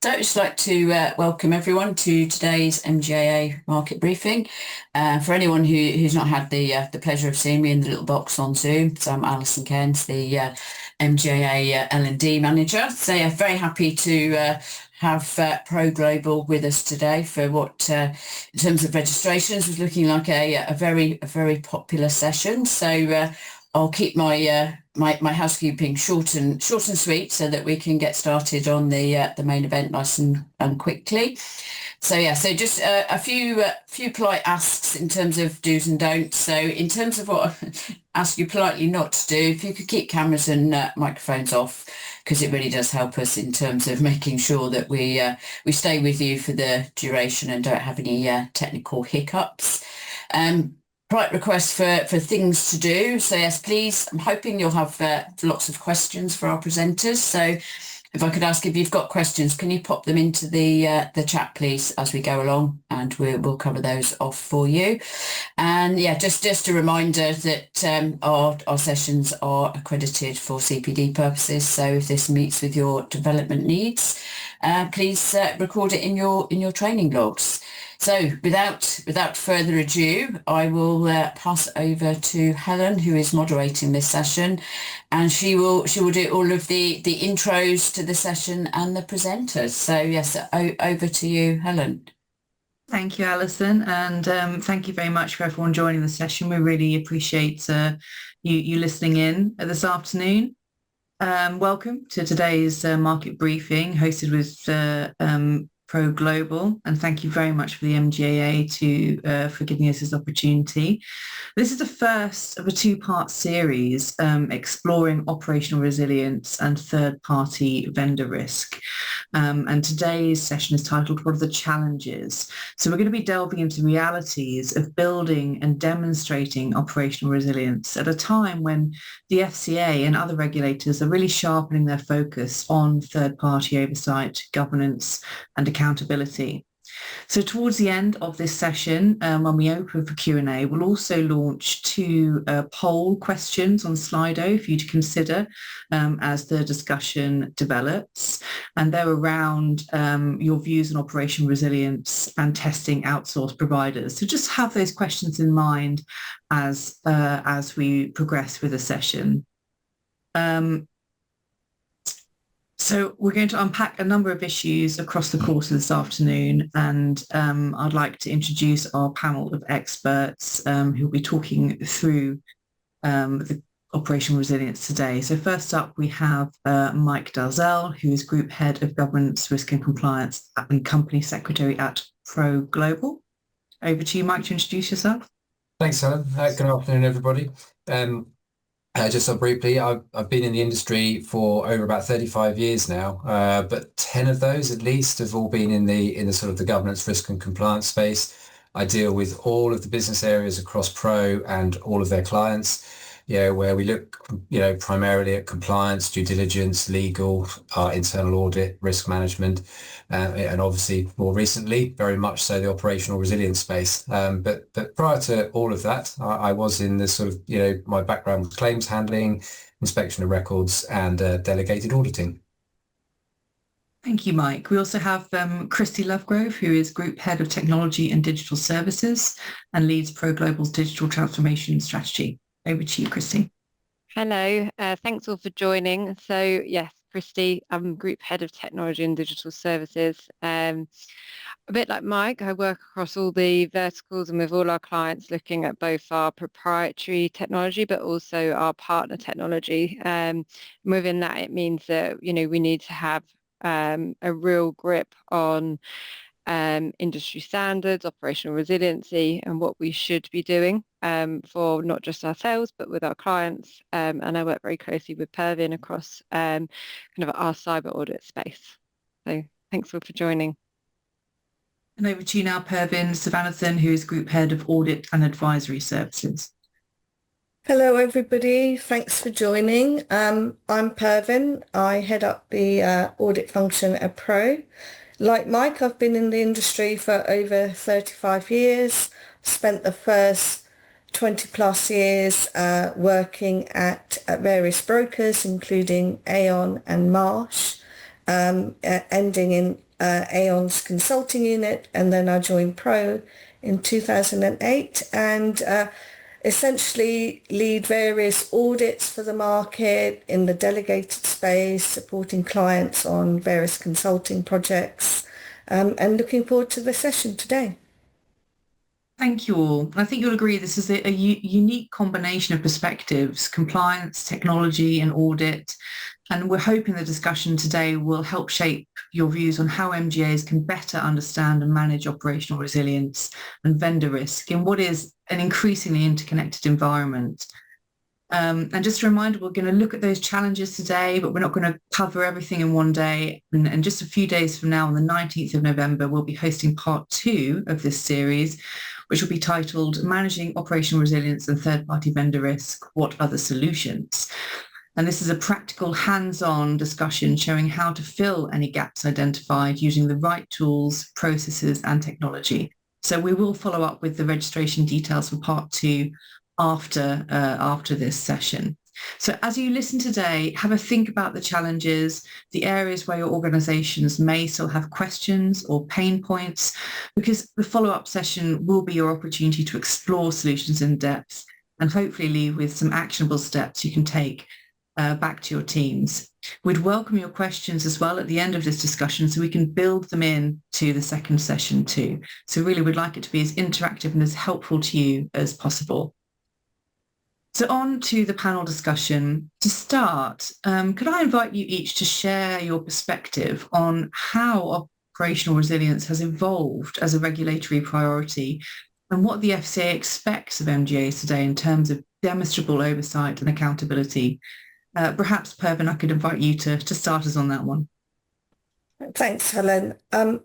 So I'd just like to welcome everyone to today's MGAA market briefing. For anyone who's not had the pleasure of seeing me in the little box on Zoom, so I'm Alison Cairns, the MGAA L&D manager. So yeah, very happy to have Pro Global with us today for what, in terms of registrations, was looking like a very popular session. So I'll keep my housekeeping short and sweet so that we can get started on the main event nice and quickly. So yeah, so just a few polite asks in terms of do's and don'ts. So in terms of what I ask you politely not to do, if you could keep cameras and microphones off, because it really does help us in terms of making sure that we stay with you for the duration and don't have any technical hiccups. Polite request for things to do. So yes, please, I'm hoping you'll have lots of questions for our presenters. So if I could ask, if you've got questions, can you pop them into the chat, please, as we go along, and we'll cover those off for you. And yeah, just a reminder that our sessions are accredited for CPD purposes. So if this meets with your development needs, please record it in your training logs. So without further ado, I will pass over to Helen, who is moderating this session, and she will do all of the intros to the session and the presenters. So yes, over to you, Helen. Thank you, Alison, and thank you very much for everyone joining the session. We really appreciate you listening in this afternoon. Welcome to today's market briefing hosted with Pro Global, and thank you very much for the MGAA for giving us this opportunity. This is the first of a two-part series exploring operational resilience and third-party vendor risk. And today's session is titled, What are the Challenges? So we're going to be delving into realities of building and demonstrating operational resilience at a time when the FCA and other regulators are really sharpening their focus on third-party oversight, governance, and accountability. So towards the end of this session, when we open for Q&A, we'll also launch two poll questions on Slido for you to consider as the discussion develops. And they're around your views on operational resilience and testing outsourced providers. So just have those questions in mind as we progress with the session. So we're going to unpack a number of issues across the course of this afternoon, and I'd like to introduce our panel of experts who will be talking through the operational resilience today. So first up, we have Mike Dalzell, who is Group Head of Governance, Risk and Compliance and Company Secretary at Pro Global. Over to you, Mike, to introduce yourself. Thanks, Helen. Good afternoon, everybody. Just so briefly, I've been in the industry for over about 35 years now, but 10 of those at least have all been in the sort of the governance, risk and compliance space. I deal with all of the business areas across Pro and all of their clients, where we look, primarily at compliance, due diligence, legal, our internal audit, risk management, and obviously more recently, very much so the operational resilience space. But prior to all of that, I was in the sort of, my background was claims handling, inspection of records, and delegated auditing. Thank you, Mike. We also have Christy Lovegrove, who is Group Head of Technology and Digital Services and leads Pro Global's digital transformation strategy. Over to you, Christy. Hello, thanks all for joining. So yes, Christy, I'm Group Head of Technology and Digital Services. A bit like Mike, I work across all the verticals and with all our clients looking at both our proprietary technology but also our partner technology. Within that, it means that we need to have a real grip on industry standards, operational resiliency, and what we should be doing for not just ourselves but with our clients. And I work very closely with Pervin across kind of our cyber audit space. So thanks all for joining. And over to you now, Pervin Savanathan, who is Group Head of Audit and Advisory Services. Hello, everybody. Thanks for joining. I'm Pervin. I head up the audit function at Pro. Like Mike, I've been in the industry for over 35 years, spent the first 20 plus years working at various brokers, including Aon and Marsh, ending in Aon's consulting unit, and then I joined Pro in 2008 and essentially lead various audits for the market in the delegated space, supporting clients on various consulting projects, and looking forward to the session today. Thank you all. I think you'll agree this is a unique combination of perspectives: compliance, technology and audit. And we're hoping the discussion today will help shape your views on how MGAs can better understand and manage operational resilience and vendor risk in what is an increasingly interconnected environment. And just a reminder, we're going to look at those challenges today, but we're not going to cover everything in one day. And just a few days from now, on the 19th of November, we'll be hosting part 2 of this series, which will be titled Managing Operational Resilience and Third-Party Vendor Risk, What Other Solutions? And this is a practical, hands-on discussion showing how to fill any gaps identified using the right tools, processes and technology. So we will follow up with the registration details for part 2 after this session. So as you listen today, have a think about the challenges, the areas where your organizations may still have questions or pain points, because the follow-up session will be your opportunity to explore solutions in depth and hopefully leave with some actionable steps you can take back to your teams. We'd welcome your questions as well at the end of this discussion so we can build them in to the second session too. So really we'd like it to be as interactive and as helpful to you as possible. So on to the panel discussion. To start, could I invite you each to share your perspective on how operational resilience has evolved as a regulatory priority and what the FCA expects of MGAs today in terms of demonstrable oversight and accountability? Perhaps, Pervin, I could invite you to start us on that one. Thanks, Helen.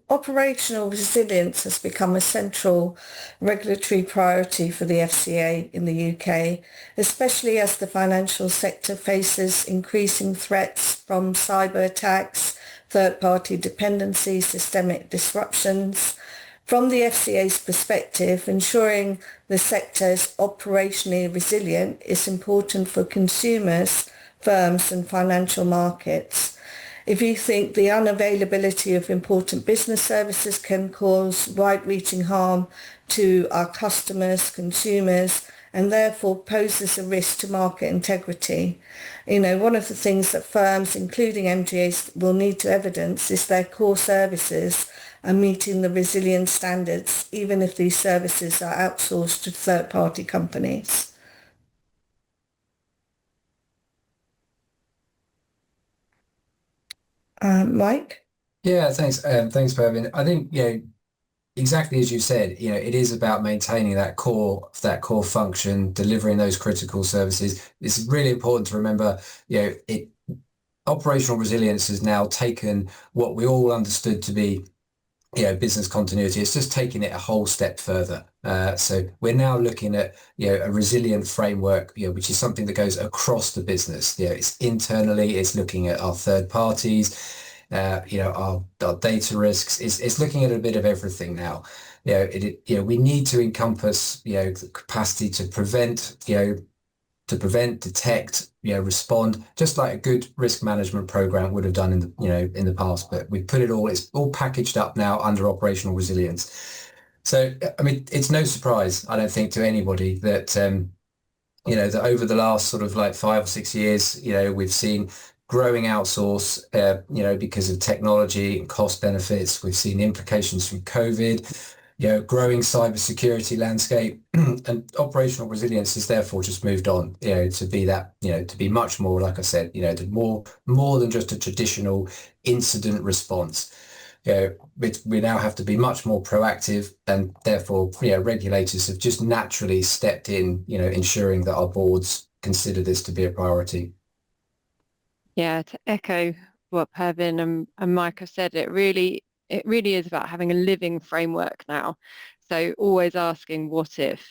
Operational resilience has become a central regulatory priority for the FCA in the UK, especially as the financial sector faces increasing threats from cyber attacks, third-party dependencies, systemic disruptions. From the FCA's perspective, ensuring the sector is operationally resilient is important for consumers, firms and financial markets. If you think the unavailability of important business services can cause wide-reaching harm to our customers, consumers, and therefore poses a risk to market integrity. One of the things that firms, including MGAs, will need to evidence is their core services are meeting the resilience standards, even if these services are outsourced to third-party companies. Mike? Yeah, thanks, Pervin. I think exactly as you said, it is about maintaining that core function, delivering those critical services. It's really important to remember, operational resilience has now taken what we all understood to be business continuity. It's just taking it a whole step further. So we're now looking at a resilient framework, which is something that goes across the business. It's internally, it's looking at our third parties, our data risks. It's looking at a bit of everything now. We need to encompass the capacity to prevent, detect, respond, just like a good risk management program would have done in the past. But we put it's all packaged up now under operational resilience. So, I mean, it's no surprise, I don't think, to anybody that, that over the last sort of like 5 or 6 years, we've seen growing outsource, because of technology and cost benefits. We've seen implications from COVID, growing cybersecurity landscape, and operational resilience has therefore just moved on, to be that, to be much more, like I said, to more than just a traditional incident response. We now have to be much more proactive, and therefore, regulators have just naturally stepped in, ensuring that our boards consider this to be a priority. Yeah, to echo what Pervin and Mike have said, it really is about having a living framework now. So always asking, what if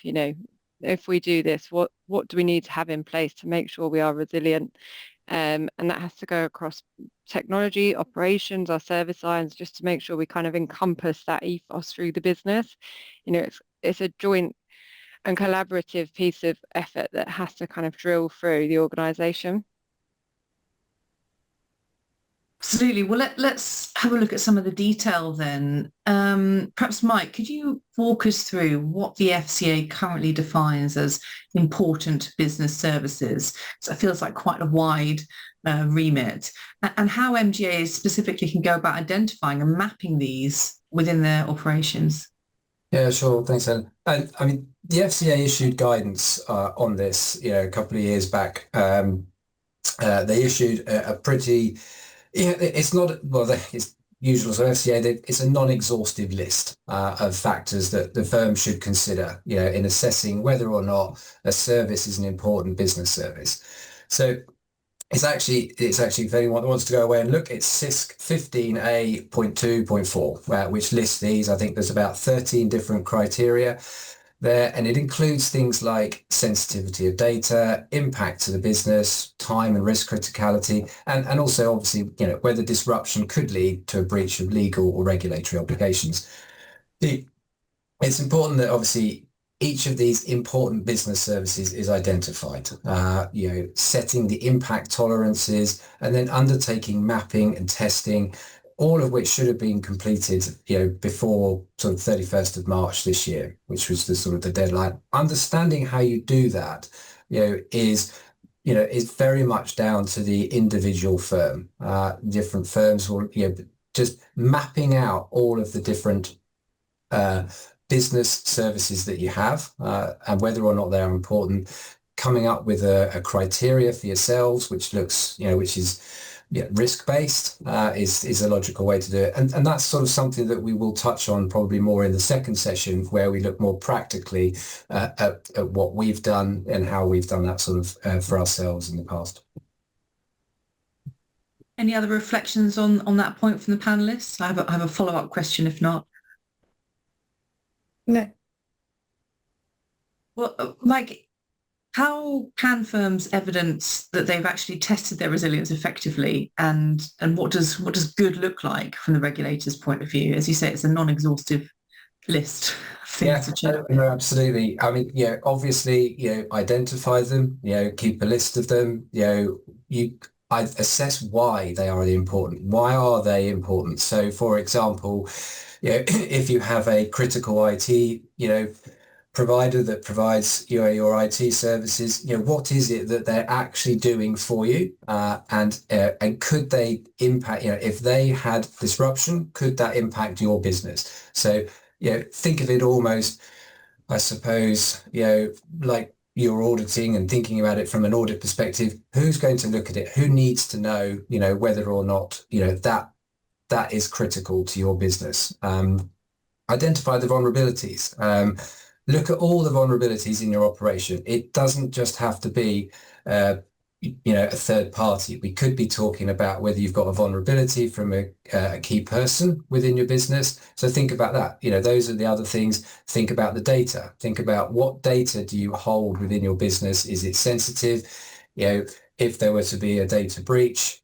we do this, what do we need to have in place to make sure we are resilient? And that has to go across technology, operations, our service lines, just to make sure we kind of encompass that ethos through the business. It's a joint and collaborative piece of effort that has to kind of drill through the organisation. Absolutely. Well, let's have a look at some of the detail then. Perhaps, Mike, could you walk us through what the FCA currently defines as important business services? So it feels like quite a wide remit, and how MGAs specifically can go about identifying and mapping these within their operations. Yeah, sure. Thanks, Helen. And I mean, the FCA issued guidance on this, a couple of years back. They issued a pretty, it's not, well, it's usual. So FCA, it's a non-exhaustive list of factors that the firm should consider, in assessing whether or not a service is an important business service. So it's actually, if anyone wants to go away and look, it's CISC 15A.2.4, which lists these. I think there's about 13 different criteria there, and it includes things like sensitivity of data, impact to the business, time and risk criticality, and also obviously, whether disruption could lead to a breach of legal or regulatory obligations. It's important that obviously each of these important business services is identified, setting the impact tolerances and then undertaking mapping and testing, all of which should have been completed, before sort of 31st of March this year, which was the sort of the deadline. Understanding how you do that, is very much down to the individual firm. Different firms will, just mapping out all of the different business services that you have, and whether or not they are important, coming up with a criteria for yourselves, which looks, which is risk-based, is a logical way to do it. And that's sort of something that we will touch on probably more in the second session, where we look more practically at what we've done and how we've done that sort of for ourselves in the past. Any other reflections on that point from the panelists? I have a follow-up question if not. No. Well, Mike, how can firms evidence that they've actually tested their resilience effectively, and what does good look like from the regulator's point of view? As you say, it's a non-exhaustive list of things to check. No, absolutely. I mean, obviously, identify them, keep a list of them, I assess why they are important. Why are they important? So, for example, if you have a critical IT, provider that provides your IT services, what is it that they're actually doing for you, and could they impact, if they had disruption, could that impact your business? So think of it almost, I suppose, like you're auditing and thinking about it from an audit perspective. Who's going to look at it? Who needs to know, whether or not that is critical to your business? Identify the vulnerabilities. Look at all the vulnerabilities in your operation. It doesn't just have to be, a third party. We could be talking about whether you've got a vulnerability from a key person within your business. So think about that. Those are the other things. Think about the data. Think about what data do you hold within your business? Is it sensitive? If there were to be a data breach,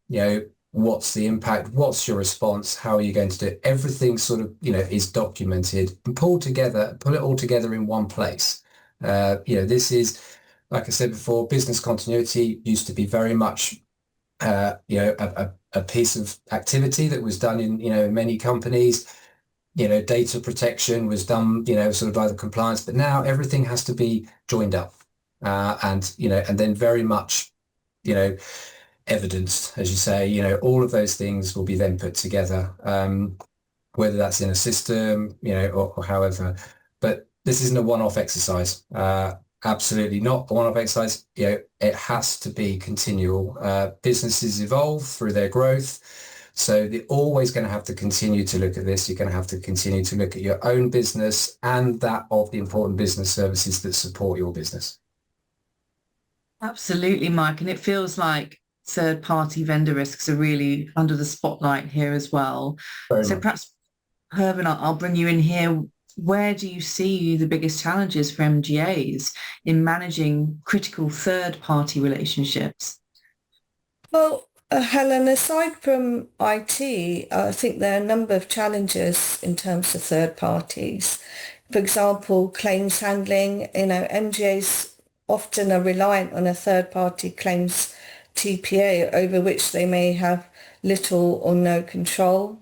what's the impact? What's your response? How are you going to do it? Everything sort of, is documented and pull it all together in one place. This is, like I said before, business continuity used to be very much, a piece of activity that was done in many companies. Data protection was done, sort of by the compliance, but now everything has to be joined up, and then very much, evidenced, as you say. All of those things will be then put together, whether that's in a system, or however. But this isn't a one-off exercise. Absolutely not a one-off exercise. It has to be continual. Businesses evolve through their growth, so they're always going to have to continue to look at this. You're going to have to continue to look at your own business and that of the important business services that support your business. Absolutely, Mike. And it feels like third-party vendor risks are really under the spotlight here as well. Very so much. Perhaps, Herman, I'll bring you in here. Where do you see the biggest challenges for MGAs in managing critical third-party relationships? Well, Helen, aside from IT, I think there are a number of challenges in terms of third parties. For example, claims handling. MGAs often are reliant on a third-party claims TPA over which they may have little or no control.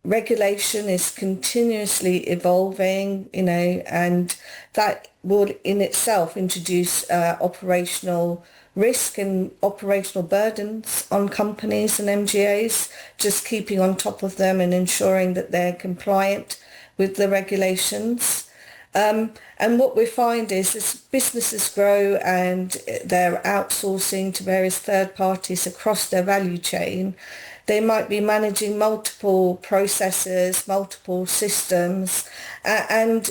Regulation is continuously evolving, and that will in itself introduce operational risk and operational burdens on companies and MGAs, just keeping on top of them and ensuring that they're compliant with the regulations. And what we find is as businesses grow and they're outsourcing to various third parties across their value chain, they might be managing multiple processes, multiple systems, and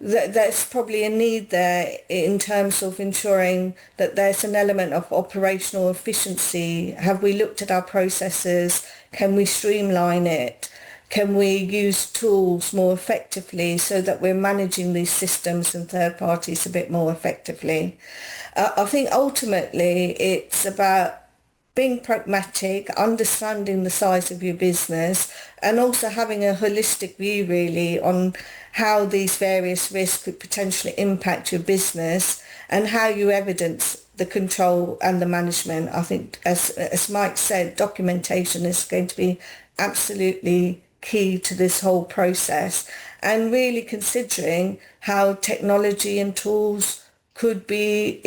there's probably a need there in terms of ensuring that there's an element of operational efficiency. Have we looked at our processes? Can we streamline it? Can we use tools more effectively so that we're managing these systems and third parties a bit more effectively? I think ultimately it's about being pragmatic, understanding the size of your business, and also having a holistic view really on how these various risks could potentially impact your business and how you evidence the control and the management. I think, as Mike said, documentation is going to be absolutely key to this whole process, and really considering how technology and tools could be,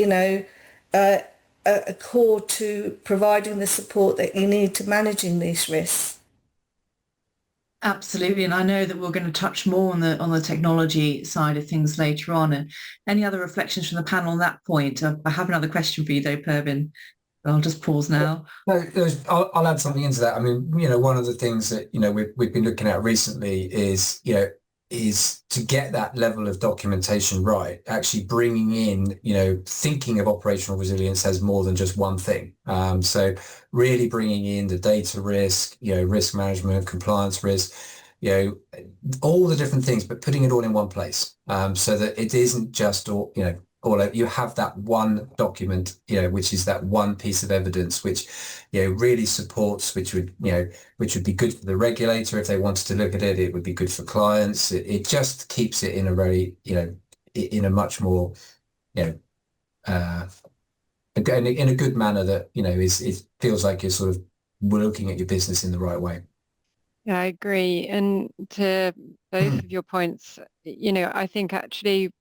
a core to providing the support that you need to managing these risks. Absolutely, and I know that we're going to touch more on the technology side of things later on. And any other reflections from the panel on that point? I have another question for you though, Pervin. I'll just pause now. No, I'll add something into that. I mean, one of the things that we've been looking at recently is to get that level of documentation right, actually bringing in, thinking of operational resilience as more than just one thing. So really bringing in the data risk, risk management, compliance risk, all the different things, but putting it all in one place, so that it isn't just all, you have that one document, which is that one piece of evidence, which, really supports, which would be good for the regulator if they wanted to look at it. It would be good for clients. It just keeps it in a very, in a much more, in a good manner that, it feels like you're sort of looking at your business in the right way. Yeah, I agree. And to both of your points, I think actually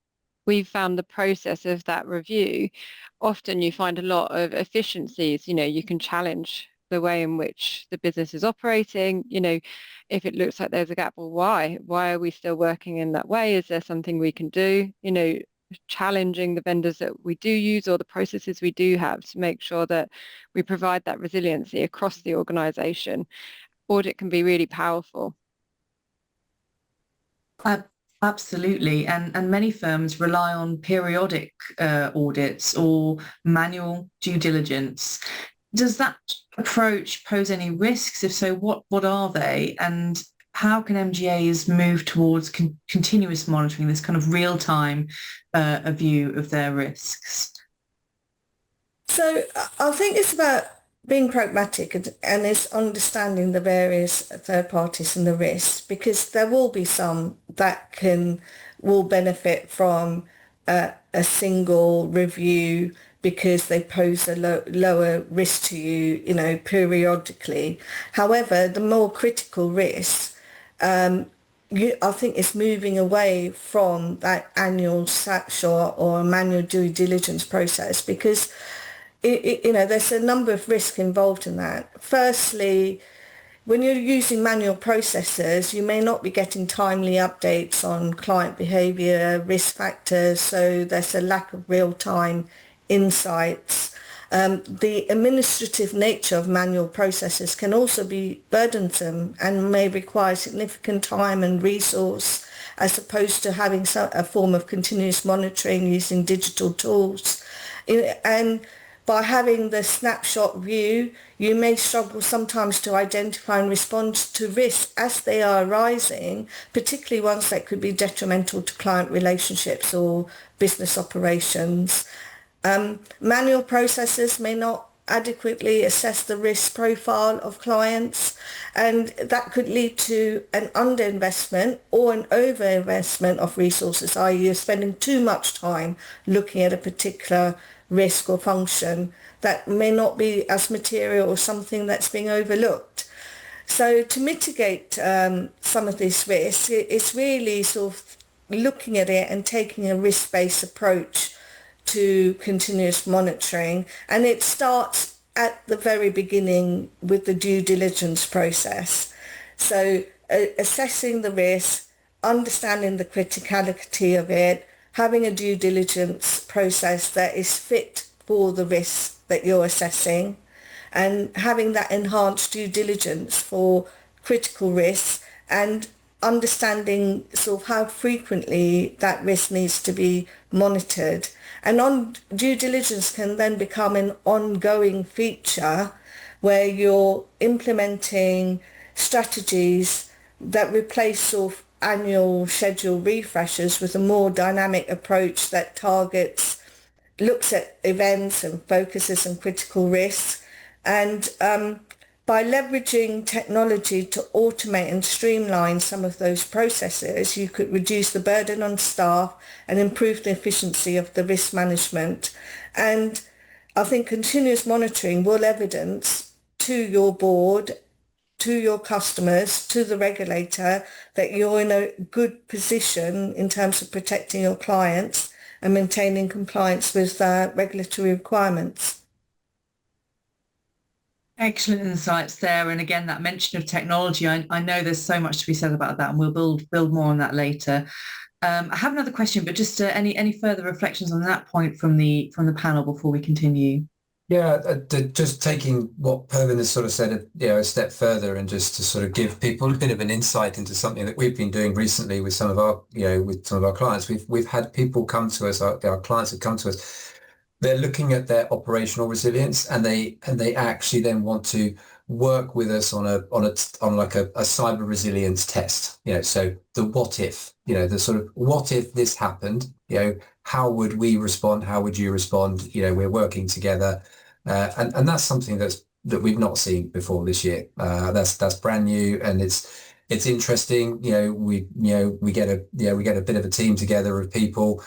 we've found the process of that review, often you find a lot of efficiencies. You can challenge the way in which the business is operating. If it looks like there's a gap, well, why are we still working in that way? Is there something we can do? Challenging the vendors that we do use or the processes we do have to make sure that we provide that resiliency across the organization. Audit can be really powerful. Absolutely, and many firms rely on periodic audits or manual due diligence. Does that approach pose any risks? If so, what are they, and how can MGAs move towards continuous monitoring, this kind of real-time view of their risks? So I think it's about being pragmatic and it's understanding the various third parties and the risks, because there will be some that will benefit from a single review because they pose a lower risk to you, periodically. However, the more critical risks, I think it's moving away from that annual snapshot or manual due diligence process, because there's a number of risks involved in that. Firstly, when you're using manual processes, you may not be getting timely updates on client behaviour, risk factors, so there's a lack of real-time insights. The administrative nature of manual processes can also be burdensome and may require significant time and resource, as opposed to having a form of continuous monitoring using digital tools. And by having the snapshot view, you may struggle sometimes to identify and respond to risks as they are arising, particularly ones that could be detrimental to client relationships or business operations. Manual processes may not adequately assess the risk profile of clients, and that could lead to an underinvestment or an overinvestment of resources, i.e. you're spending too much time looking at a particular risk or function that may not be as material or something that's being overlooked. So to mitigate some of this risk, it's really sort of looking at it and taking a risk-based approach to continuous monitoring. And it starts at the very beginning with the due diligence process. So assessing the risk, understanding the criticality of it, having a due diligence process that is fit for the risk that you're assessing, and having that enhanced due diligence for critical risks, and understanding sort of how frequently that risk needs to be monitored. And on due diligence can then become an ongoing feature where you're implementing strategies that replace sort of annual schedule refreshers with a more dynamic approach that looks at events and focuses on critical risks. And by leveraging technology to automate and streamline some of those processes, you could reduce the burden on staff and improve the efficiency of the risk management. And I think continuous monitoring will evidence to your board, to your customers, to the regulator, that you're in a good position in terms of protecting your clients and maintaining compliance with regulatory requirements. Excellent insights there. And again, that mention of technology, I know there's so much to be said about that, and we'll build more on that later. I have another question, but just any further reflections on that point from the panel before we continue? Yeah, just taking what Pervin has sort of said, a step further, and just to sort of give people a bit of an insight into something that we've been doing recently with some of our, with some of our clients. We've had people come to us, our clients have come to us. They're looking at their operational resilience, and they actually then want to work with us on like a cyber resilience test. So the what if, the sort of what if this happened, how would we respond? How would you respond? We're working together, and that's something that we've not seen before this year. That's brand new, and it's interesting. We get a bit of a team together of people.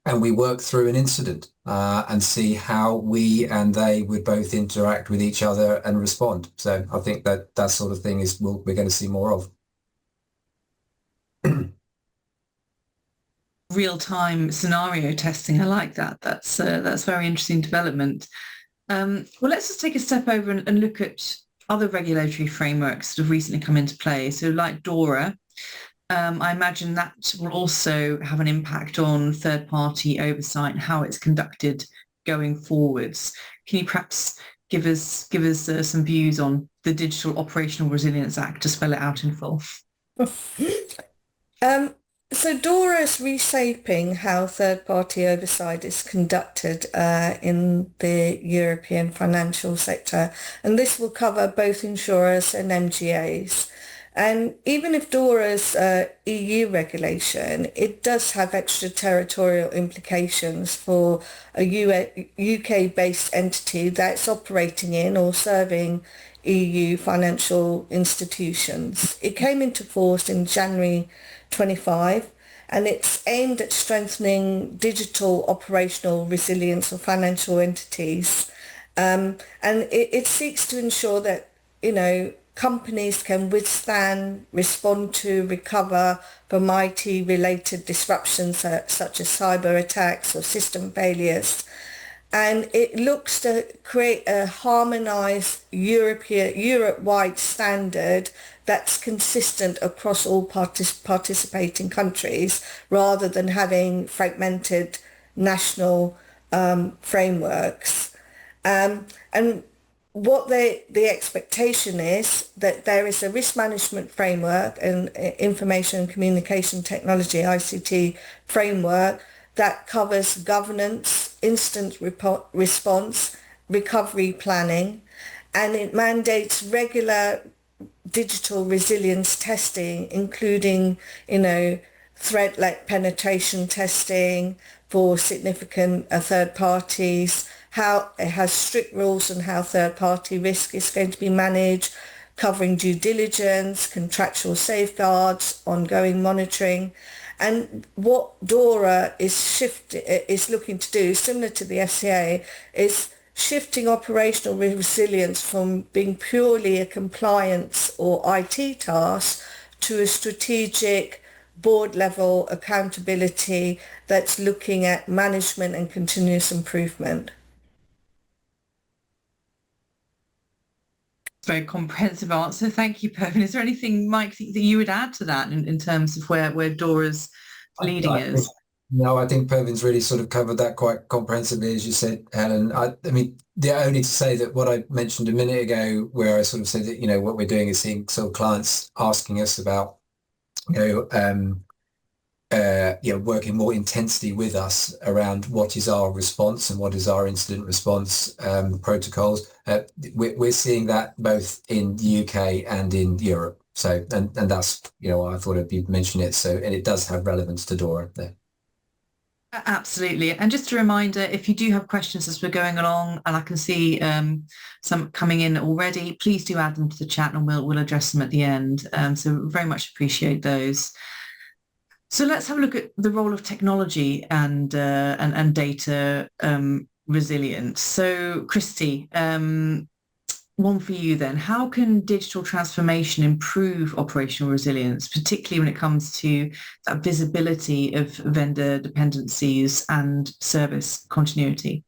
And we work through an incident and see how we and they would both interact with each other and respond. So I think that sort of thing is we're going to see more of. Real-time scenario testing. I like that. That's very interesting development. Well, let's just take a step over and look at other regulatory frameworks that have recently come into play. So like DORA. I imagine that will also have an impact on third-party oversight and how it's conducted going forwards. Can you perhaps give us some views on the Digital Operational Resilience Act to spell it out in full? So DORA is reshaping how third-party oversight is conducted in the European financial sector, and this will cover both insurers and MGAs. And even if DORA's EU regulation, it does have extraterritorial implications for a UK-based entity that's operating in or serving EU financial institutions. It came into force in January 25, and it's aimed at strengthening digital operational resilience of financial entities. And it seeks to ensure that, companies can withstand, respond to, recover from IT-related disruptions such as cyber attacks or system failures. And it looks to create a harmonised Europe-wide standard that's consistent across all participating countries, rather than having fragmented national frameworks. And what the expectation is that there is a risk management framework and information and communication technology, ICT framework, that covers governance, instant response, recovery planning, and it mandates regular digital resilience testing, including, threat-led penetration testing for significant third parties. How it has strict rules on how third-party risk is going to be managed, covering due diligence, contractual safeguards, ongoing monitoring. And what DORA is looking to do, similar to the FCA, is shifting operational resilience from being purely a compliance or IT task to a strategic board level accountability that's looking at management and continuous improvement. Very comprehensive answer. Thank you, Pervin. Is there anything, Mike, that you would add to that in terms of where DORA's leading us? No, I think Pervin's really sort of covered that quite comprehensively, as you said, Helen. I mean, only to say that what I mentioned a minute ago, where I sort of said that, what we're doing is seeing sort of clients asking us about, working more intensely with us around what is our response and what is our incident response protocols. We're seeing that both in the UK and in Europe. So, and that's, I thought I'd mention it. So, and it does have relevance to DORA there. Absolutely. And just a reminder, if you do have questions as we're going along, and I can see some coming in already, please do add them to the chat and we'll address them at the end. So very much appreciate those. So let's have a look at the role of technology and data resilience. So Christy, one for you then. How can digital transformation improve operational resilience, particularly when it comes to that visibility of vendor dependencies and service continuity?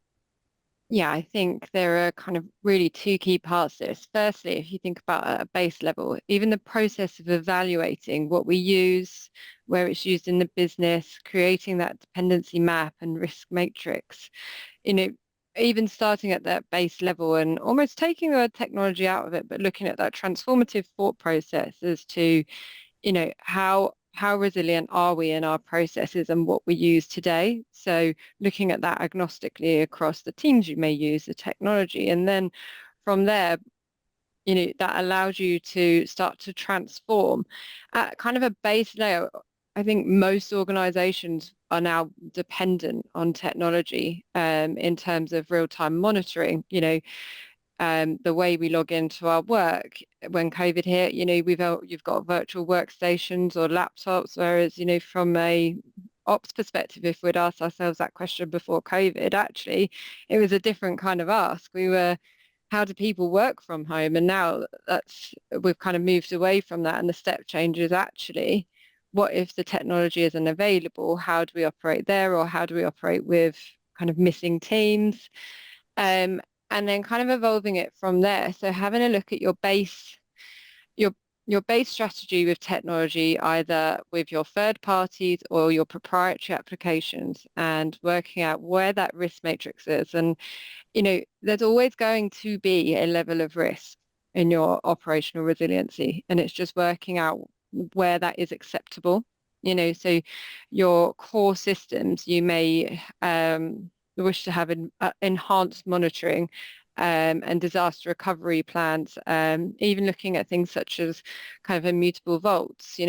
Yeah, I think there are kind of really two key parts to this. Firstly, if you think about at a base level, even the process of evaluating what we use, where it's used in the business, creating that dependency map and risk matrix, even starting at that base level and almost taking the technology out of it, but looking at that transformative thought process as to, how resilient are we in our processes and what we use today? So looking at that agnostically across the teams you may use, the technology, and then from there, that allows you to start to transform at kind of a base layer. I think most organizations are now dependent on technology in terms of real-time monitoring. The way we log into our work when COVID hit, you've got virtual workstations or laptops, whereas, from a ops perspective, if we'd asked ourselves that question before COVID, actually, it was a different kind of ask. How do people work from home? And now we've kind of moved away from that. And the step change is actually, what if the technology isn't available? How do we operate there? Or how do we operate with kind of missing teams? And then kind of evolving it from there. So having a look at your base strategy with technology, either with your third parties or your proprietary applications, and working out where that risk matrix is. And, there's always going to be a level of risk in your operational resiliency, and it's just working out where that is acceptable. So your core systems, you may wish to have enhanced monitoring and disaster recovery plans, even looking at things such as kind of immutable vaults.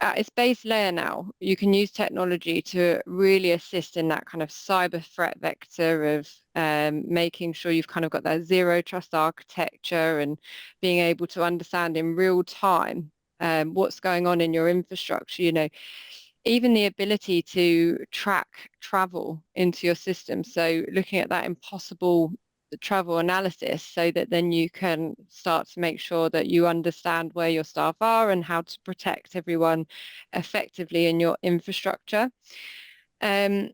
At its base layer now, you can use technology to really assist in that kind of cyber threat vector of making sure you've kind of got that zero trust architecture and being able to understand in real time what's going on in your infrastructure. Even the ability to track travel into your system. So looking at that impossible travel analysis, so that then you can start to make sure that you understand where your staff are and how to protect everyone effectively in your infrastructure. I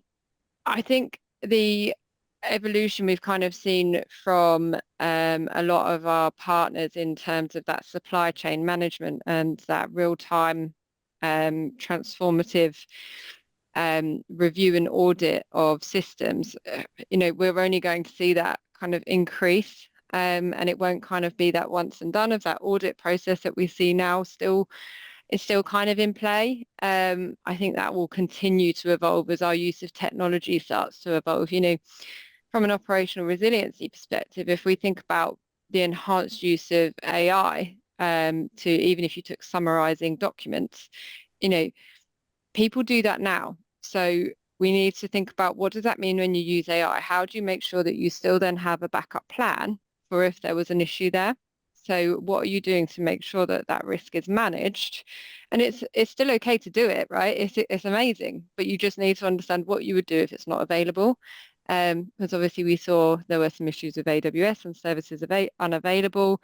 think the evolution we've kind of seen from a lot of our partners in terms of that supply chain management and that real-time transformative review and audit of systems, we're only going to see that kind of increase, and it won't kind of be that once and done of that audit process that we see now. It's still kind of in play. I think that will continue to evolve as our use of technology starts to evolve. From an operational resiliency perspective, if we think about the enhanced use of AI, to even if you took summarizing documents, people do that now. So we need to think about, what does that mean when you use AI? How do you make sure that you still then have a backup plan for if there was an issue there? So what are you doing to make sure that that risk is managed? And it's still okay to do it, right? It's amazing, but you just need to understand what you would do if it's not available. Because obviously we saw there were some issues with AWS and services unavailable.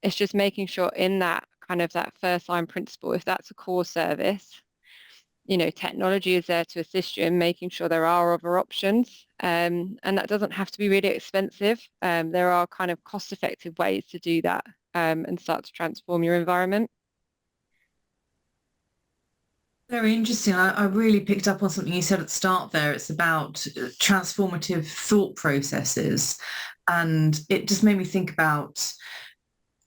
It's just making sure in that kind of that first line principle, if that's a core service, technology is there to assist you in making sure there are other options. And that doesn't have to be really expensive. There are kind of cost-effective ways to do that and start to transform your environment. Very interesting. I really picked up on something you said at the start there. It's about transformative thought processes. And it just made me think about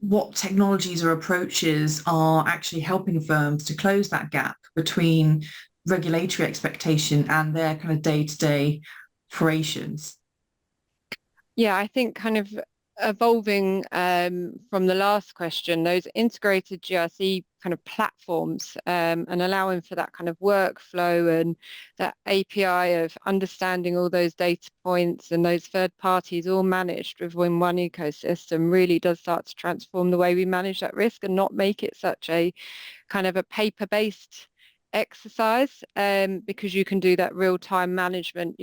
what technologies or approaches are actually helping firms to close that gap between regulatory expectation and their kind of day-to-day operations. Yeah, I think kind of evolving from the last question, those integrated GRC kind of platforms and allowing for that kind of workflow and that API of understanding all those data points and those third parties all managed within one ecosystem really does start to transform the way we manage that risk and not make it such a kind of a paper-based exercise because you can do that real-time management.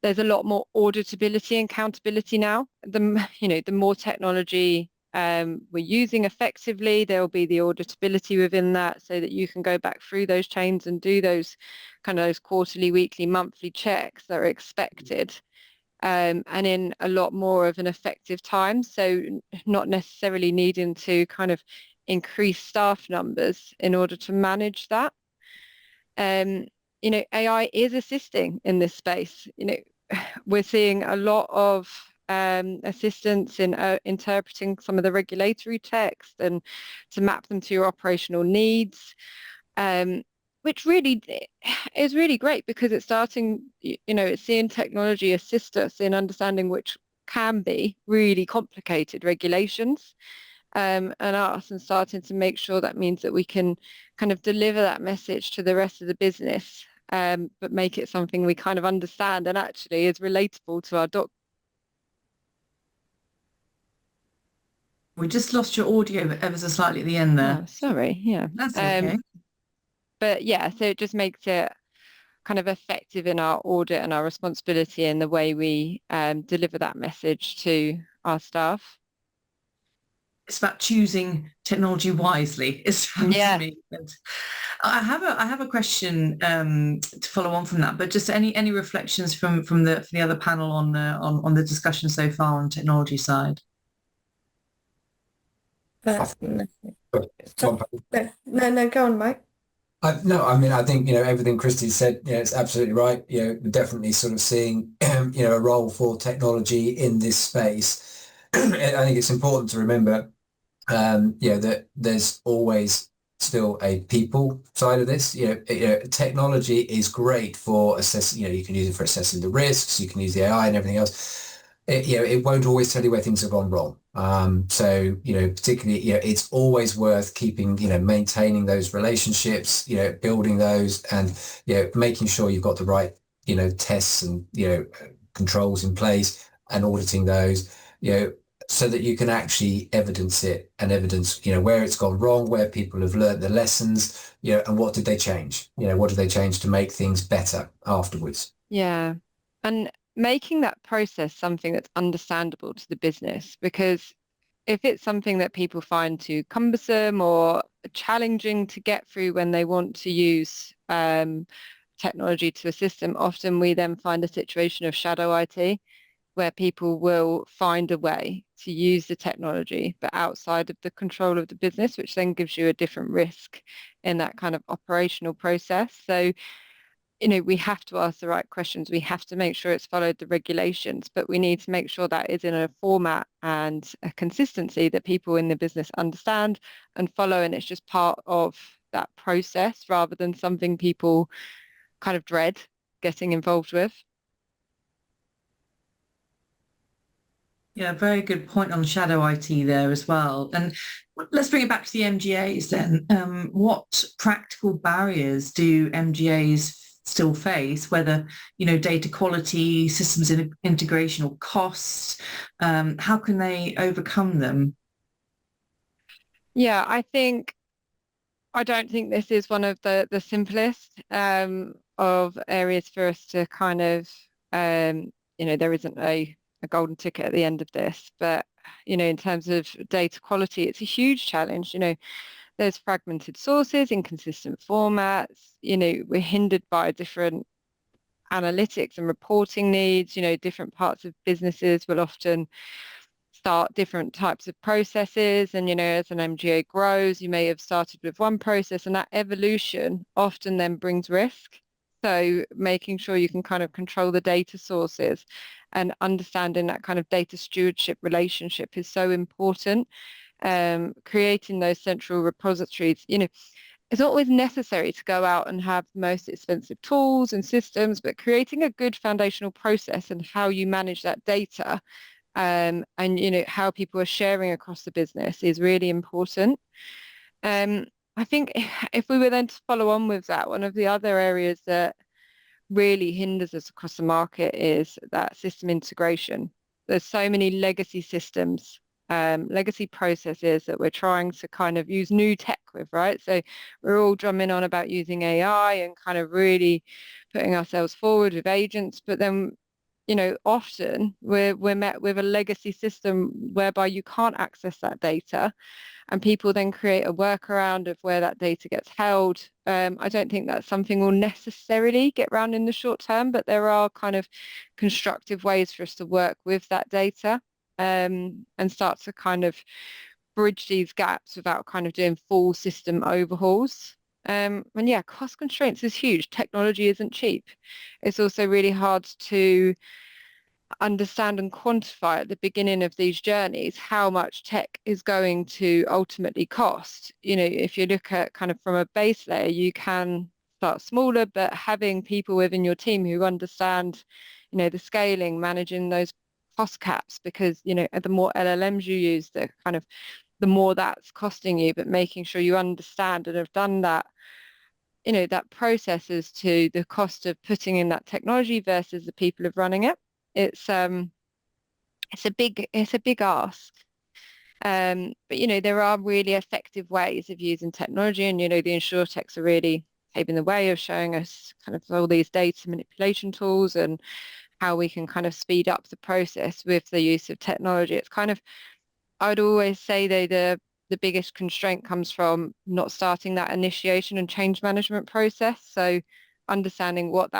There's a lot more auditability and accountability now. The more technology we're using effectively, there will be the auditability within that so that you can go back through those chains and do those quarterly, weekly, monthly checks that are expected and in a lot more of an effective time. So not necessarily needing to kind of increase staff numbers in order to manage that. AI is assisting in this space. We're seeing a lot of assistance in interpreting some of the regulatory text and to map them to your operational needs, which really is really great because it's starting, it's seeing technology assist us in understanding which can be really complicated regulations. And us and starting to make sure that means that we can kind of deliver that message to the rest of the business, but make it something we kind of understand and actually is relatable to our doc. We just lost your audio ever so slightly at the end there. Oh, sorry, yeah. That's okay. But yeah, so it just makes it kind of effective in our audit and our responsibility in the way we deliver that message to our staff. It's about choosing technology wisely. It sounds to me. I have a question to follow on from that, but just any reflections from the other panel on the discussion so far on the technology side? No, go on, Mike. I think, everything Christy said, it's absolutely right. We're definitely sort of seeing, a role for technology in this space. I think it's important to remember, that there's always still a people side of this. Technology is great for assessing, you can use it for assessing the risks, you can use the AI and everything else. It won't always tell you where things have gone wrong. So, particularly, it's always worth keeping, maintaining those relationships, building those and, making sure you've got the right, tests and, controls in place and auditing those, so that you can actually evidence it and evidence, where it's gone wrong, where people have learned the lessons, and what did they change? What did they change to make things better afterwards? Yeah. And making that process something that's understandable to the business, because if it's something that people find too cumbersome or challenging to get through when they want to use technology to assist them, often we then find a situation of shadow IT where people will find a way to use the technology but outside of the control of the business, which then gives you a different risk in that kind of operational process. So we have to ask the right questions. We have to make sure it's followed the regulations, but we need to make sure that is in a format and a consistency that people in the business understand and follow. And it's just part of that process rather than something people kind of dread getting involved with. Yeah, very good point on shadow IT there as well. And let's bring it back to the MGAs then. What practical barriers do MGAs still face, whether, data quality, systems integration or costs? How can they overcome them? Yeah, I don't think this is one of the simplest of areas for us to kind of, there isn't a golden ticket at the end of this, but, in terms of data quality, it's a huge challenge. There's fragmented sources, inconsistent formats, we're hindered by different analytics and reporting needs. Different parts of businesses will often start different types of processes, and as an MGA grows, you may have started with one process, and that evolution often then brings risk. So making sure you can kind of control the data sources and understanding that kind of data stewardship relationship is so important. Creating those central repositories, it's not always necessary to go out and have the most expensive tools and systems, but creating a good foundational process and how you manage that data, and how people are sharing across the business is really important. I think if we were then to follow on with that, one of the other areas that really hinders us across the market is that system integration. There's so many legacy systems, legacy processes that we're trying to kind of use new tech with, right? So we're all drumming on about using AI and kind of really putting ourselves forward with agents, but then often we're met with a legacy system whereby you can't access that data, and people then create a workaround of where that data gets held. I don't think that's something we'll necessarily get around in the short term, but there are kind of constructive ways for us to work with that data, and start to kind of bridge these gaps without kind of doing full system overhauls. And yeah, cost constraints is huge. Technology isn't cheap. It's also really hard to understand and quantify at the beginning of these journeys how much tech is going to ultimately cost. If you look at kind of from a base layer, you can start smaller, but having people within your team who understand, the scaling, managing those cost caps, because, the more LLMs you use, the more that's costing you, but making sure you understand and have done that, that process as to the cost of putting in that technology versus the people of running it. It's a big ask. But there are really effective ways of using technology, and the insurtechs are really paving the way of showing us kind of all these data manipulation tools and how we can kind of speed up the process with the use of technology. It's kind of, I would always say though, the biggest constraint comes from not starting that initiation and change management process. So understanding what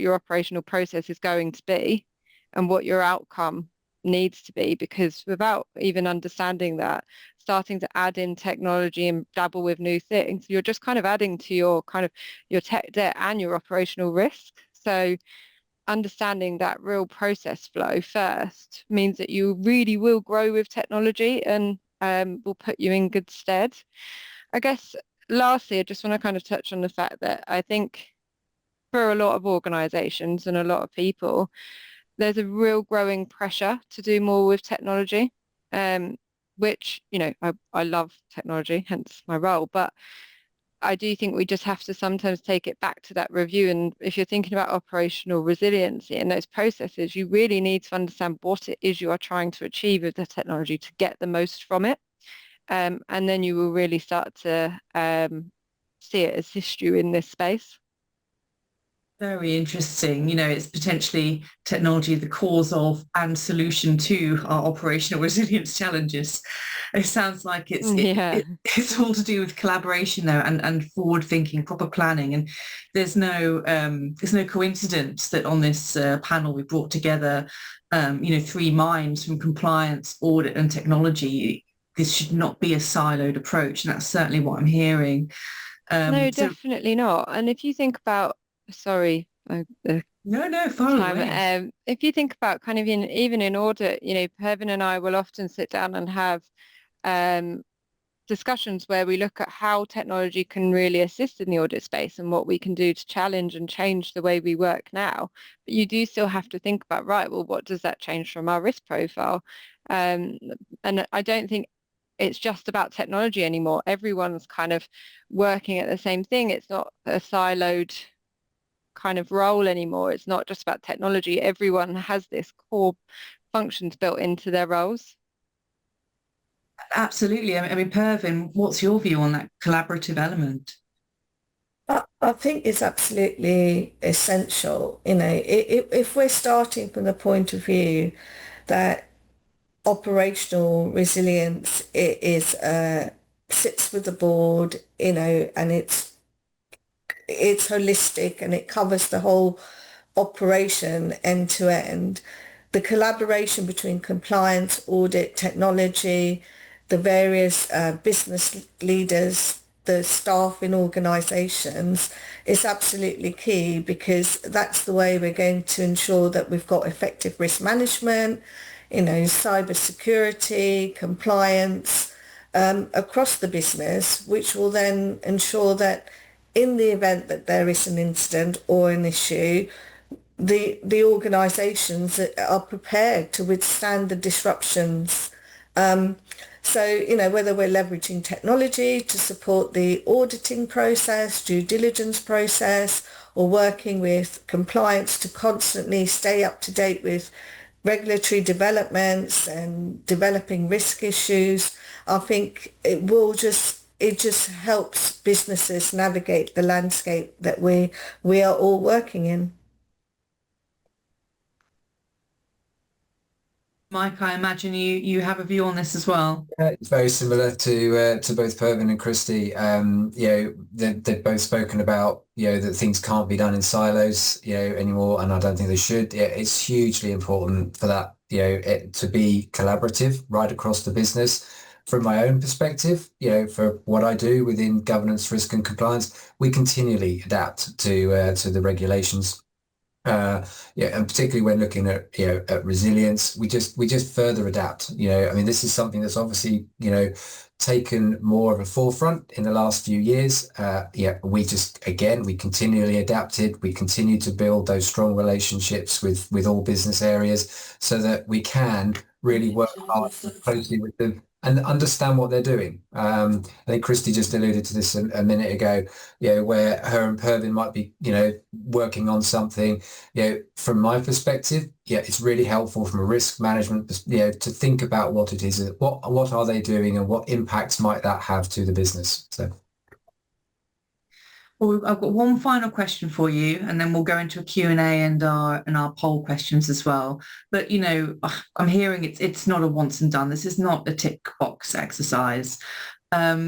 your operational process is going to be and what your outcome needs to be, because without even understanding that, starting to add in technology and dabble with new things, you're just kind of adding to your tech debt and your operational risk. So understanding that real process flow first means that you really will grow with technology and will put you in good stead. I guess lastly, I just want to kind of touch on the fact that I think for a lot of organizations and a lot of people, there's a real growing pressure to do more with technology, which, I love technology, hence my role, but I do think we just have to sometimes take it back to that review. And if you're thinking about operational resiliency in those processes, you really need to understand what it is you are trying to achieve with the technology to get the most from it. And then you will really start to see it assist you in this space. Very interesting. It's potentially technology the cause of and solution to our operational resilience challenges. It sounds like it's all to do with collaboration though, and forward thinking, proper planning. And there's no coincidence that on this panel we brought together three minds from compliance, audit and technology. This should not be a siloed approach, and that's certainly what I'm hearing. No, definitely not. And if you think about, sorry, no, far away. If you think about kind of even in audit, Pervin and I will often sit down and have discussions where we look at how technology can really assist in the audit space and what we can do to challenge and change the way we work now. But you do still have to think about, right, well, what does that change from our risk profile? And I don't think it's just about technology anymore. Everyone's kind of working at the same thing. It's not a siloed kind of role anymore. It's not just about technology. Everyone has this core functions built into their roles. Absolutely. I mean, Pervin, what's your view on that collaborative element? I think it's absolutely essential. If we're starting from the point of view that operational resilience is sits with the board, and it's holistic and it covers the whole operation end to end. The collaboration between compliance, audit, technology, the various business leaders, the staff in organisations is absolutely key, because that's the way we're going to ensure that we've got effective risk management, cyber security, compliance across the business, which will then ensure that in the event that there is an incident or an issue, the organisations are prepared to withstand the disruptions. So, whether we're leveraging technology to support the auditing process, due diligence process, or working with compliance to constantly stay up to date with regulatory developments and developing risk issues, I think it just helps businesses navigate the landscape that we are all working in. Mike, I imagine you have a view on this as well. It's very similar to both Pervin and Christy. They've both spoken about that things can't be done in silos anymore, and I don't think they should. It's hugely important for that to be collaborative right across the business. From my own perspective, for what I do within governance, risk, and compliance, we continually adapt to the regulations. And particularly when looking at resilience, we just further adapt. I mean, this is something that's obviously taken more of a forefront in the last few years. We continually adapted. We continue to build those strong relationships with all business areas, so that we can really work hard closely with them and understand what they're doing. I think Christy just alluded to this a minute ago, where her and Pervin might be, working on something. From my perspective, it's really helpful from a risk management, to think about what it is, what are they doing, and what impacts might that have to the business. So. Well, I've got one final question for you, and then we'll go into a Q&A and our poll questions as well. But, I'm hearing it's not a once and done. This is not a tick box exercise.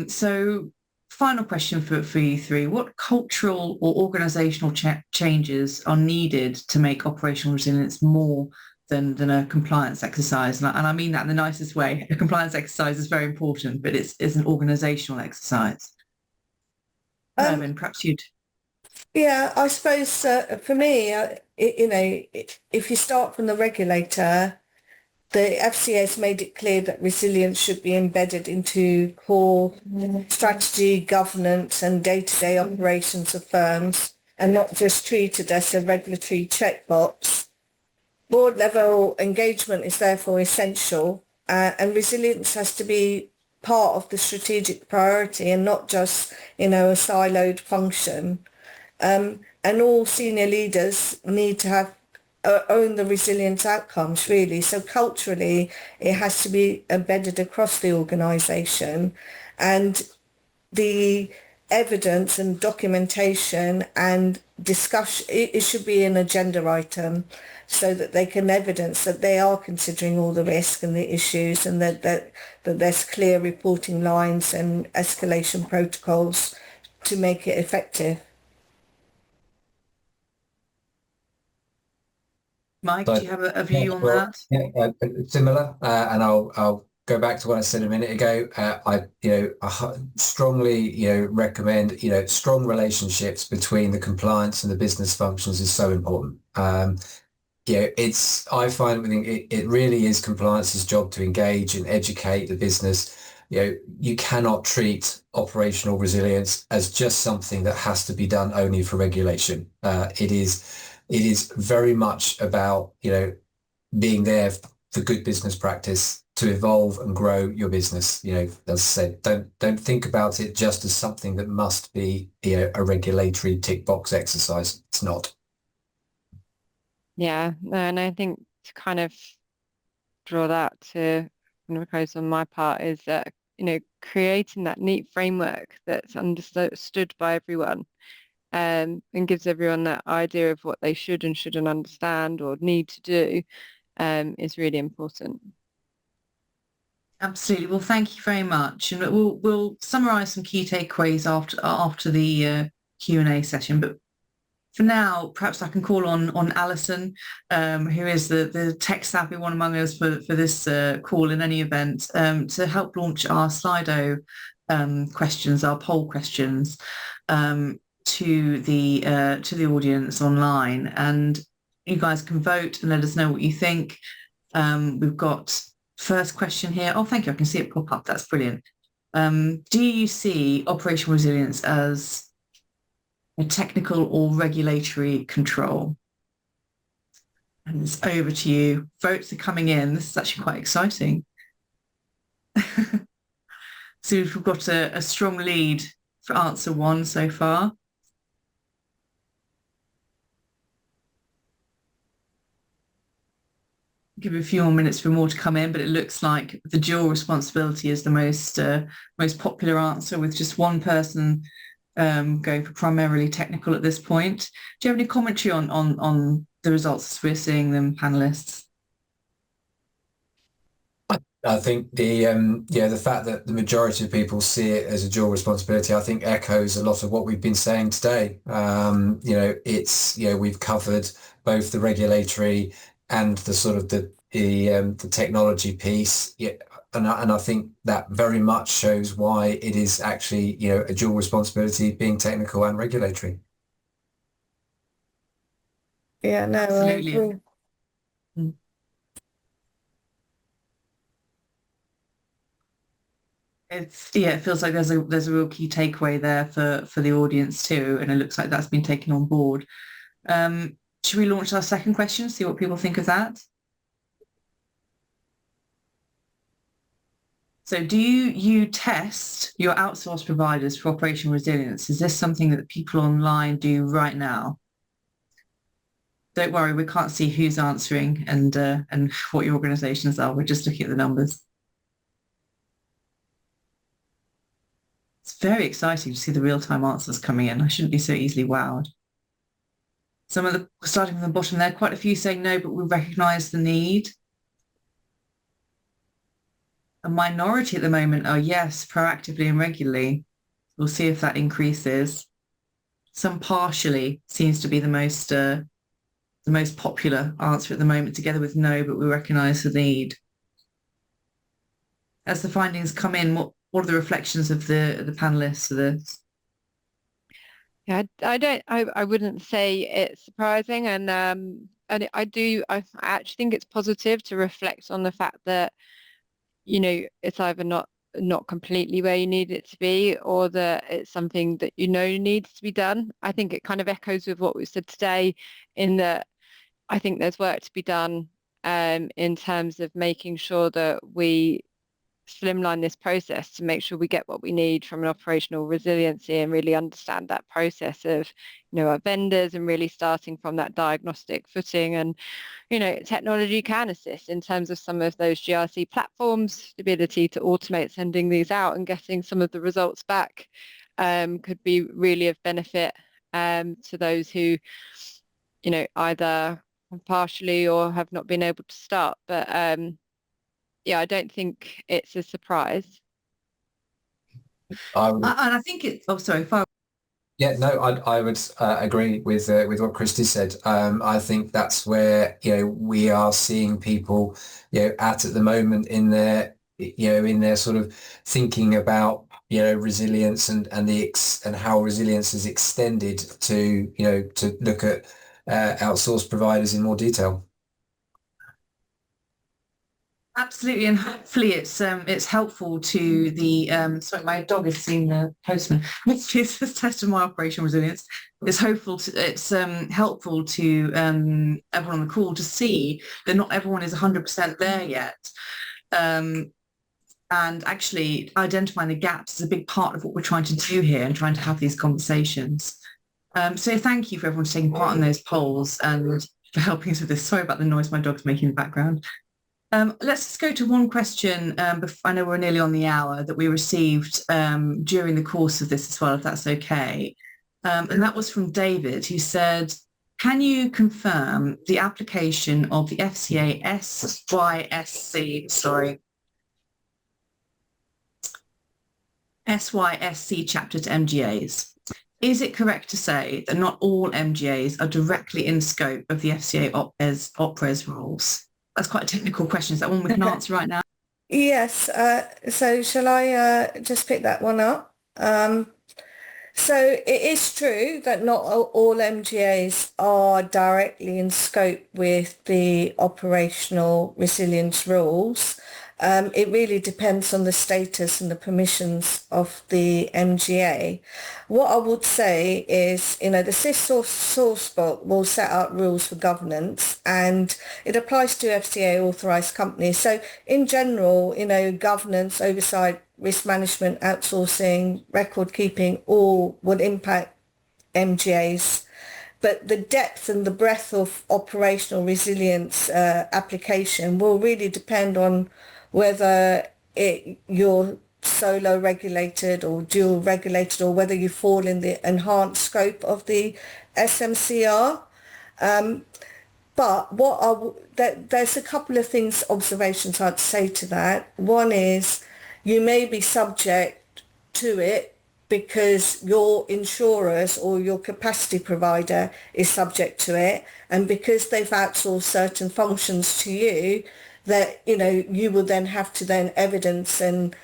So final question for you three. What cultural or organisational changes are needed to make operational resilience more than a compliance exercise? And I mean that in the nicest way. A compliance exercise is very important, but it's an organisational exercise. Perhaps you'd... Yeah, I suppose for me, if you start from the regulator, the FCA has made it clear that resilience should be embedded into core strategy, governance and day-to-day operations of firms, and not just treated as a regulatory checkbox. Board level engagement is therefore essential, and resilience has to be part of the strategic priority and not just, a siloed function. And all senior leaders need to have own the resilience outcomes, really. So culturally, it has to be embedded across the organisation, and the evidence and documentation and discussion, it should be an agenda item, so that they can evidence that they are considering all the risk and the issues, and that there's clear reporting lines and escalation protocols to make it effective. Mike, do you have a view on that? Yeah, similar, and I'll go back to what I said a minute ago. I strongly recommend strong relationships between the compliance and the business functions is so important. I find it really is compliance's job to engage and educate the business. You cannot treat operational resilience as just something that has to be done only for regulation. It is very much about being there for good business practice to evolve and grow your business. As I said, don't think about it just as something that must be a regulatory tick box exercise. It's not. Yeah, and I think to kind of draw that to going to close on my part is that, creating that neat framework that's understood by everyone, and gives everyone that idea of what they should and shouldn't understand or need to do, is really important. Absolutely. Well, thank you very much. And we'll summarise some key takeaways after the Q&A session. But for now, perhaps I can call on Alison, who is the tech savvy one among us for this call in any event, to help launch our Slido questions, our poll questions, to the audience online. And you guys can vote and let us know what you think. We've got first question here. Oh, thank you. I can see it pop up. That's brilliant. Do you see operational resilience as a technical or regulatory control? And it's over to you. Votes are coming in. This is actually quite exciting. So we've got a strong lead for answer 1 so far. Give a few more minutes for more to come in, but it looks like the dual responsibility is the most popular answer, with just one person going for primarily technical at this point. Do you have any commentary on the results as we're seeing them, panelists? I think the fact that the majority of people see it as a dual responsibility, I think echoes a lot of what we've been saying today. We've covered both the regulatory and the sort of the technology piece, and I think that very much shows why it is actually a dual responsibility, being technical and regulatory. Yeah, no, Absolutely. I agree. It feels like there's a real key takeaway there for the audience too, and it looks like that's been taken on board. Should we launch our second question, see what people think of that? So do you test your outsourced providers for operational resilience? Is this something that people online do right now? Don't worry, we can't see who's answering and what your organisations are. We're just looking at the numbers. It's very exciting to see the real-time answers coming in. I shouldn't be so easily wowed. Some of the, starting from the bottom there, quite a few saying no, but we recognise the need. A minority at the moment are yes, proactively and regularly. We'll see if that increases. Some partially seems to be the most popular answer at the moment, together with no, but we recognise the need. As the findings come in, what are the reflections of the panelists for this? Yeah, I wouldn't say it's surprising, and I actually think it's positive to reflect on the fact that it's either not completely where you need it to be, or that it's something that needs to be done. I think it kind of echoes with what we said today, in that I think there's work to be done in terms of making sure that we slimline this process to make sure we get what we need from an operational resiliency, and really understand that process of our vendors, and really starting from that diagnostic footing. And technology can assist in terms of some of those GRC platforms. The ability to automate sending these out and getting some of the results back could be really of benefit to those who either partially or have not been able to start. But I don't think it's a surprise. And I think it's... Oh, sorry. Yeah, no, I would agree with what Christy said. I think that's where we are seeing people at the moment in their sort of thinking about resilience and how resilience is extended to to look at outsourced providers in more detail. Absolutely, and hopefully it's helpful to the sorry, my dog has seen the postman. It's this test of my operational resilience. It's helpful to everyone on the call to see that not everyone is 100% there yet, and actually identifying the gaps is a big part of what we're trying to do here, and trying to have these conversations. So thank you for everyone taking part in those polls and for helping us with this. Sorry about the noise my dog's making in the background. Let's just go to one question. I know we're nearly on the hour that we received during the course of this as well, if that's okay. And that was from David, who said, can you confirm the application of the FCA SYSC chapter to MGAs? Is it correct to say that not all MGAs are directly in scope of the FCA OPRES rules? That's quite a technical question. Is that one we can answer right now? Yes. So shall I just pick that one up? So it is true that not all MGAs are directly in scope with the operational resilience rules. It really depends on the status and the permissions of the MGA. What I would say is, the SIS source book will set out rules for governance, and it applies to FCA authorised companies. So in general, governance, oversight, risk management, outsourcing, record keeping, all would impact MGAs. But the depth and the breadth of operational resilience application will really depend on whether you're solo regulated or dual regulated, or whether you fall in the enhanced scope of the SMCR. But there's a couple of observations I'd say to that. One is you may be subject to it because your insurers or your capacity provider is subject to it, and because they've outsourced certain functions to you, that you will then have to evidence and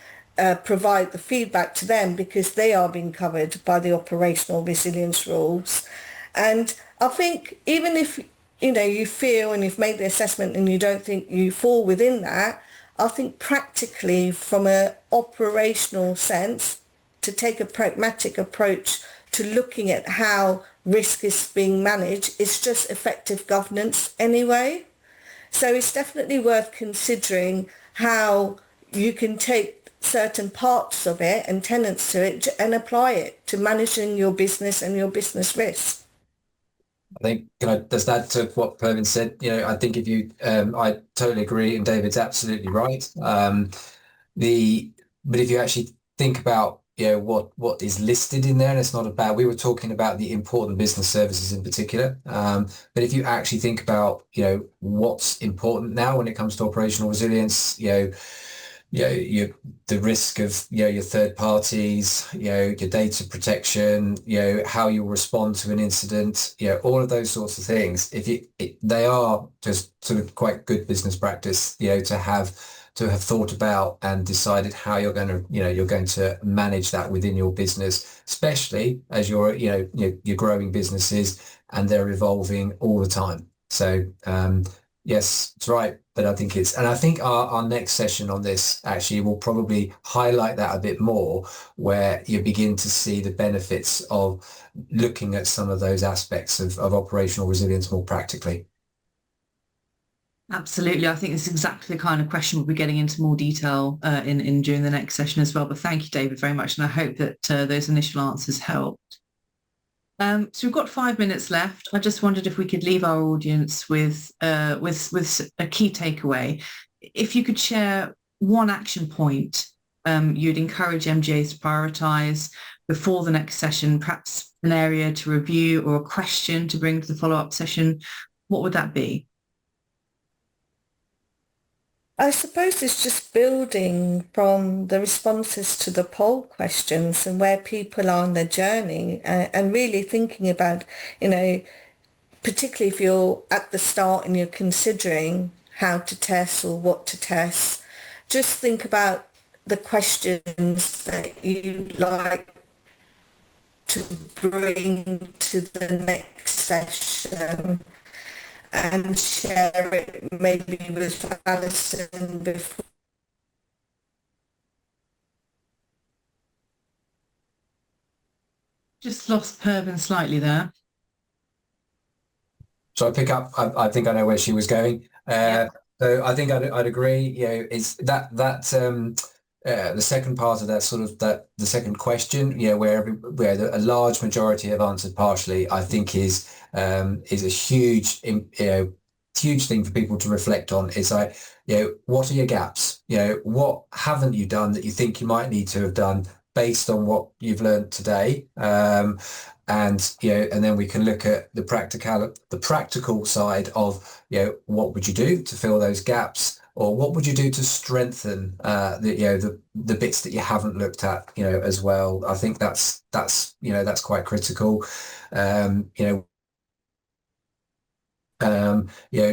provide the feedback to them, because they are being covered by the operational resilience rules. And I think even if you feel and you've made the assessment and you don't think you fall within that, I think practically, from an operational sense, to take a pragmatic approach to looking at how risk is being managed is just effective governance anyway. So it's definitely worth considering how you can take certain parts of it and tenets to it and apply it to managing your business and your business risk. I think, can I just add to what Pervin said? I think I totally agree, and David's absolutely right. But if you actually think about what is listed in there, and it's not about, we were talking about the important business services in particular, but if you actually think about what's important now when it comes to operational resilience, the risk of your third parties, your data protection, how you respond to an incident, all of those sorts of things. They are just sort of quite good business practice, to have thought about and decided how you're going to manage that within your business, especially as you're growing businesses and they're evolving all the time. So yes, it's right. But I think our next session on this actually will probably highlight that a bit more, where you begin to see the benefits of looking at some of those aspects of operational resilience more practically. Absolutely. I think it's exactly the kind of question we'll be getting into more detail in during the next session as well. But thank you, David, very much. And I hope that those initial answers helped. So we've got 5 minutes left. I just wondered if we could leave our audience with a key takeaway. If you could share one action point you'd encourage MGAs to prioritise before the next session, perhaps an area to review or a question to bring to the follow-up session, what would that be? I suppose it's just building from the responses to the poll questions and where people are on their journey, and really thinking about, particularly if you're at the start and you're considering how to test or what to test, just think about the questions that you like to bring to the next session, and share it maybe with Alison before. Just lost Pervin slightly there. So I pick up. I think I know where she was going. Yeah. So I think I'd agree. It's that the second part of the second question, where a large majority have answered partially, I think is a huge huge thing for people to reflect on is like, what are your gaps? What haven't you done that you think you might need to have done based on what you've learned today? And then we can look at the practical side of, what would you do to fill those gaps, or what would you do to strengthen the bits that you haven't looked at, as well. I think that's quite critical.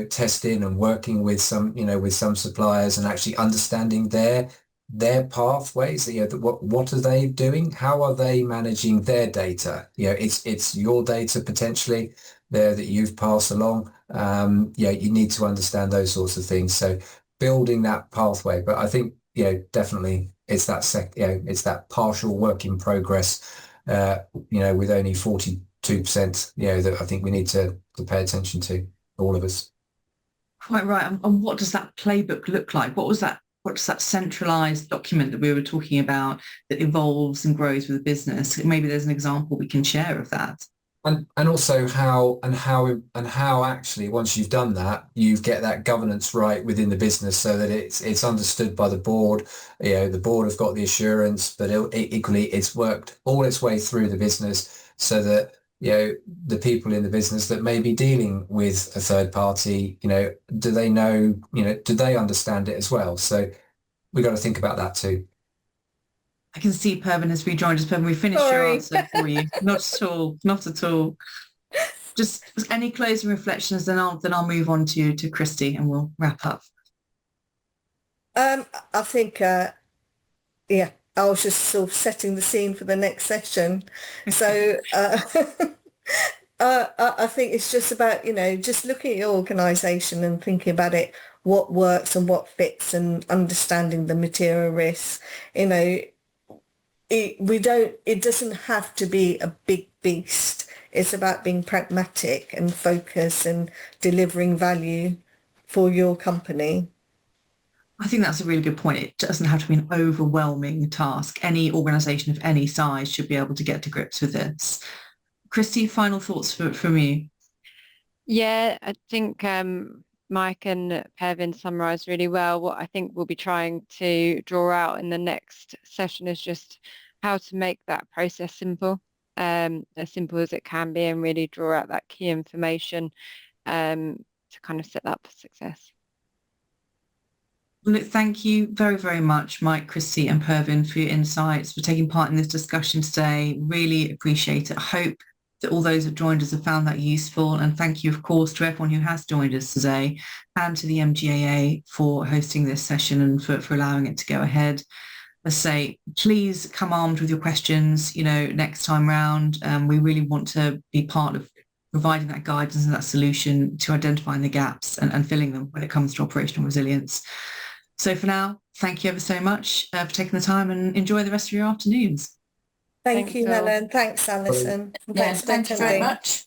Testing and working with some suppliers and actually understanding their pathways. What are they doing? How are they managing their data? It's your data potentially there that you've passed along. You need to understand those sorts of things. So building that pathway. But I think definitely it's that partial work in progress. With only 42%. That I think we need to pay attention to, all of us. Quite right. And what does that playbook look like? What's that centralized document that we were talking about that evolves and grows with the business? Maybe there's an example we can share of that. And also how actually, once you've done that, you get that governance right within the business, so that it's understood by the board. The board have got the assurance, but equally it's worked all its way through the business, so that the people in the business that may be dealing with a third party, do they know, do they understand it as well? So we've got to think about that too. I can see Pervin has rejoined us. Pervin, we finished your answer for you. Not at all. Just any closing reflections, then I'll move on to Christy and we'll wrap up. I think, I was just sort of setting the scene for the next session. So I think it's just about, just looking at your organisation and thinking about it, what works and what fits, and understanding the material risks. It doesn't have to be a big beast. It's about being pragmatic and focused and delivering value for your company. I think that's a really good point. It doesn't have to be an overwhelming task. Any organisation of any size should be able to get to grips with this. Christy, final thoughts from you? Yeah, I think Mike and Pervin summarised really well. What I think we'll be trying to draw out in the next session is just how to make that process simple, as simple as it can be, and really draw out that key information to kind of set that up for success. Look, thank you very, very much, Mike, Christy and Pervin, for your insights, for taking part in this discussion today. Really appreciate it. I hope that all those that joined us have found that useful. And thank you, of course, to everyone who has joined us today, and to the MGAA for hosting this session and for allowing it to go ahead. I say, please come armed with your questions, next time round. We really want to be part of providing that guidance and that solution to identifying the gaps and filling them when it comes to operational resilience. So for now, thank you ever so much for taking the time, and enjoy the rest of your afternoons. Thank you, Helen. Thanks, Alison. Yes, thank you very much.